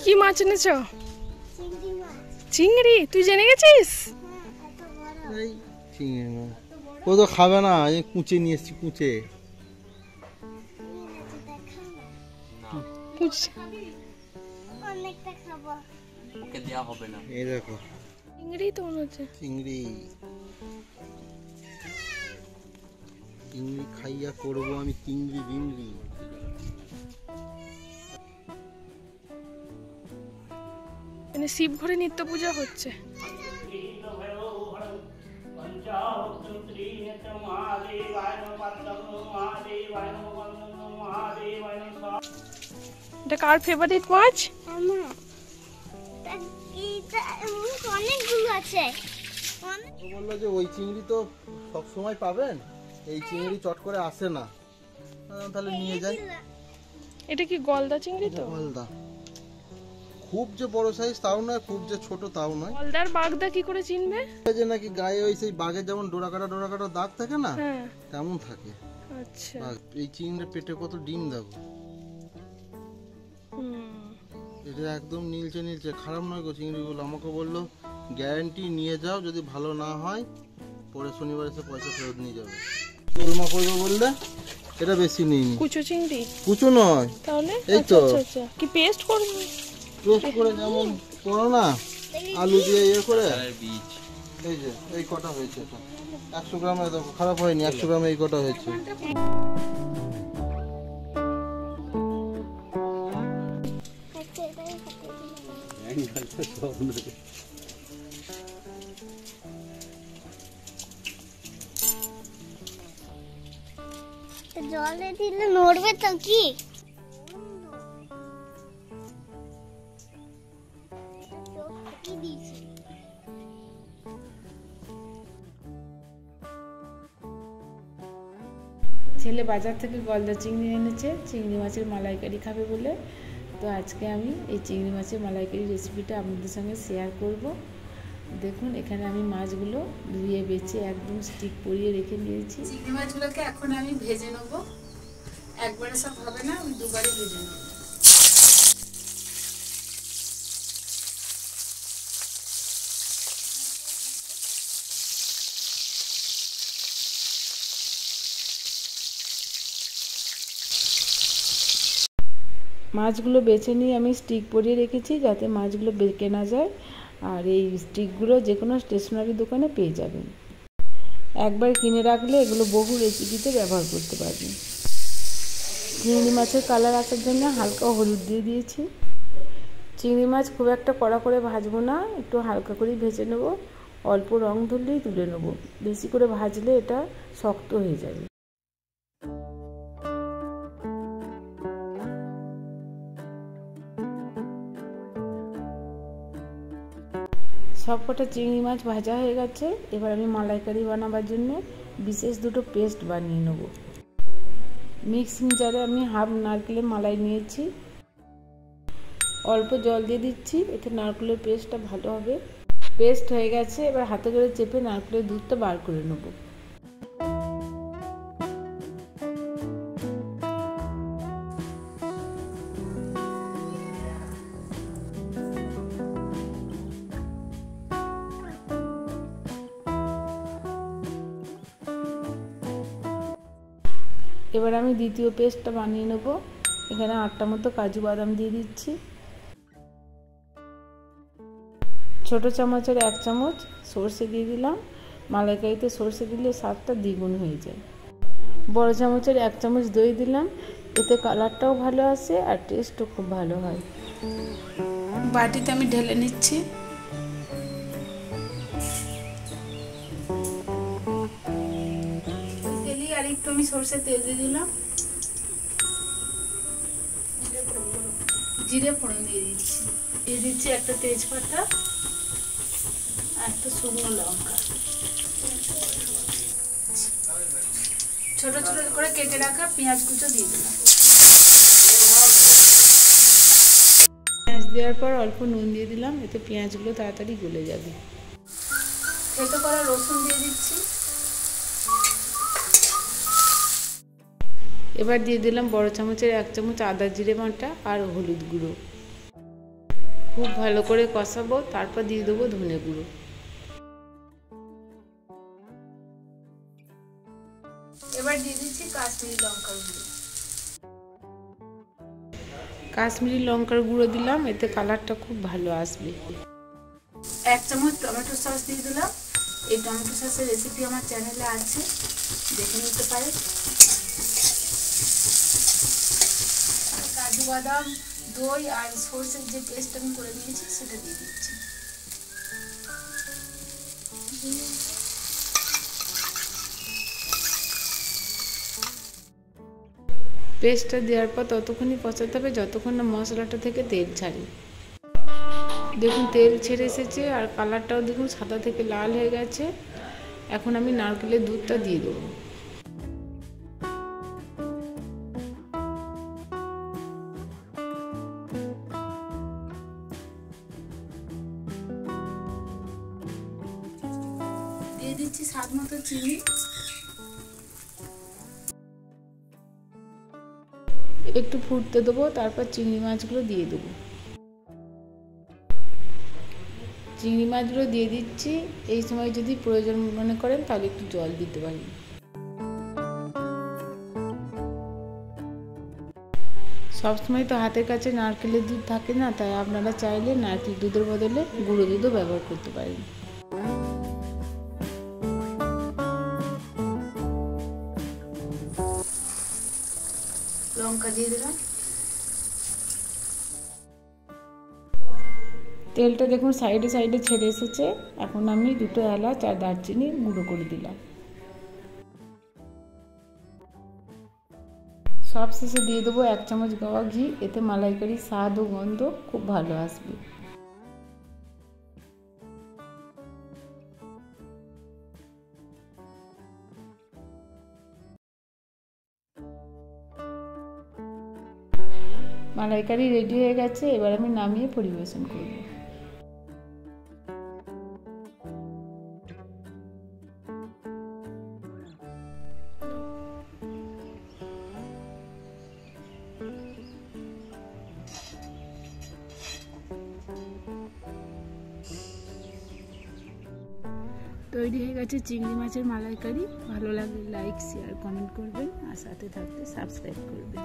কি মাছ এনেছো? চিংড়ি। তুই জেনে গেছিস? চিংড়ি মাছ ও তো খাবে না, এই কুচে নিয়ে এসছি। কুচে এই দেখো চিংড়ি তো মনে হচ্ছে। চিংড়ি চিংড়ি খাইয়া করবো আমি চিংড়ি চিংড়ি। মানে শিব ঘরে নিত্য পূজা হচ্ছে। এটা কার ফেভারিট মাছ? অনেকগুলো আছে। বললো যে ওই চিংড়ি তো সব সময় পাবেন, এই চিংড়ি চট করে আসে না, তাহলে নিয়ে যাই। এটা কি গলদা চিংড়ি? তো গলদা, খুব যে বড় সাইজ তাও নয়, খুব যে ছোট তাও নয়। গলদার বাগদা কি করে চিনবে? যে নাকি গায়ে ওই সেই বাঘের যেমন ডোরা কাটা দাগ থাকে না, তেমন থাকে। আচ্ছা, এই চিংড়ির পেটে কত ডিম দেখো। এটা একদম নীলচে নীলচে, খারাপ নয় গো চিংড়িগুলো। আমাকে বললো গ্যারান্টি নিয়ে যাও, যদি ভালো না হয় পরে শনিবার এসে পয়সা ফেরত নিয়ে যাবে। তোলমা করবে বললে এটা বেশি নিইনি। কুচো চিংড়ি? কুচো নয়, তাহলে এই তো কি পেস্ট করবে? পেস্ট করে যেমন করো না, আলু দিয়ে ইয়ে করে। এই যে এই কটা হয়েছে, এটা 100 গ্রামে দেখো, খারাপ হয়নি। 100 গ্রামে এই কটা হয়েছে। জলে দিলে নড়বে তো কি? ছেলে বাজার থেকে গলদা চিংড়ি এনেছে, চিংড়ি মাছের মালাইকারি খাবে বলে। তো আজকে আমি এই চিংড়ি মাছের মালাইকারি রেসিপিটা আপনাদের সঙ্গে শেয়ার করব। দেখুন এখানে আমি মাছগুলো ধুয়ে বেছে একদম স্টিক পরিয়ে রেখে দিয়েছি। চিংড়ি মাছগুলোকে এখন আমি ভেজে নেবো, একবারে সব হবে না, আমি দুবারে ভেজে নেবো। মাছগুলো বেছে নিয়ে আমি স্টিক পরিয়ে রেখেছি যাতে মাছগুলো বেঁকে না যায়। আর এই স্টিকগুলো যে কোনো স্টেশনারি দোকানে পেয়ে যাবেন। একবার কিনে রাখলে এগুলো বহু রেসিপিতে ব্যবহার করতে পারবেন। চিংড়ি মাছের কালার আসার জন্য হালকা হলুদ দিয়ে দিয়েছি। চিংড়ি মাছ খুব একটা কড়া করে ভাজবো না, একটু হালকা করেই ভেজে নেব। অল্প রং ধরলেই তুলে নেব, বেশি করে ভাজলে এটা শক্ত হয়ে যাবে। সবকটা চিংড়ি মাছ ভাজা হয়ে গেছে। এবার আমি মালাইকারি বানাবার জন্য বিশেষ দুটো পেস্ট বানিয়ে নেব। মিক্সিং জারে আমি হাফ নারকেলের মালাই নিয়েছি, অল্প জল দিয়ে দিচ্ছি, এতে নারকেলের পেস্টটা ভালো হবে। পেস্ট হয়ে গেছে, এবার হাতে করে চেপে নারকেলের দুধটা বার করে নেব। এবার আমি দ্বিতীয় পেস্টটা বানিয়ে নেব। এখানে 8টা মতো কাজু বাদাম দিয়ে দিচ্ছি। ছোট চামচের 1 চামচ সরষে দিয়ে দিলাম। মালাইকারিতে সরষে দিলে স্বাদটা দ্বিগুণ হয়ে যায়। বড় চামচের 1 চামচ দই দিলাম, এতে কালারটাও ভালো আসে আর টেস্টও খুব ভালো হয়। বাটিতে আমি ঢেলে নিচ্ছি। আর একটু আমি সরষে তেল দিয়ে দিলাম, জিরে ফোড়ন দিয়ে দিচ্ছি একটা তেজপাতা আর একটা শুকনো লঙ্কা। ছোট ছোট করে কেটে রাখা পেঁয়াজ কুচো দিয়ে দিলাম। পেঁয়াজ দেওয়ার পর অল্প নুন দিয়ে দিলাম, এতে পেঁয়াজগুলো তাড়াতাড়ি গলে যাবে। থেতো করা রসুন দিয়ে দিচ্ছি। এবার দিয়ে দিলাম বড় চামচের 1 চামচ আদা জিরে বাটা আর হলুদ গুঁড়ো। খুব ভালো করে কষাবো, তারপর দিয়ে দেবো ধনে গুঁড়ো। এবার দিয়ে দিচ্ছি কাশ্মীরি লঙ্কার গুঁড়ো। কাশ্মীরি লঙ্কার গুঁড়ো দিলাম, এতে কালারটা খুব ভালো আসবে। 1 চামচ টমেটো সস দিয়ে দিলাম। এই টমেটো সসের রেসিপি আমার চ্যানেলে আছে, দেখে নিতে পারেন। কাজু বাদাম, দই আর সরষের যে পেস্ট আমি করে নিয়েছি সেটা দিয়ে দিচ্ছি। পেস্টটা দেওয়ার পর ততক্ষণই কষাতে হবে যতক্ষণ না মশলাটা থেকে তেল ছাড়ে। দেখুন তেল ছেড়ে এসেছে আর কালারটাও দেখুন সাদা থেকে লাল হয়ে গেছে। এখন আমি নারকেলের দুধটা দিয়ে দেবো। দিয়ে দিচ্ছি স্বাদ মতো চিনি। একটু ফুটতে দেবো, তারপর চিংড়ি মাছগুলো দিয়ে দেবো। চিংড়ি মাছগুলো দিয়ে দিচ্ছি। এই সময় যদি প্রয়োজন মনে করেন তাহলে একটু জল দিতে পারেন। সবসময় তো হাতের কাছে নারকেলের দুধ থাকে না, তাই আপনারা চাইলে নারকেল দুধের বদলে গুঁড়ো দুধও ব্যবহার করতে পারেন। লঙ্কা দিয়ে দিলাম। তেলটা দেখুন সাইডে সাইডে ছেড়ে এসেছে। এখন আমি 2 এলাচ আর দারচিনি গুঁড়ো করে দিলাম। সব শেষে দিয়ে দেবো 1 চামচ গাওয়া ঘি, এতে মালাইকারির স্বাদ ও গন্ধ খুব ভালো আসবে। মালাইকারি রেডি হয়ে গেছে, এবার আমি নামিয়ে পরিবেশন করব। তৈরি হয়ে গেছে চিংড়ি মাছের মালাইকারি। ভালো লাগলে লাইক, শেয়ার, কমেন্ট করবেন আর সাথে থাকতে সাবস্ক্রাইব করবেন।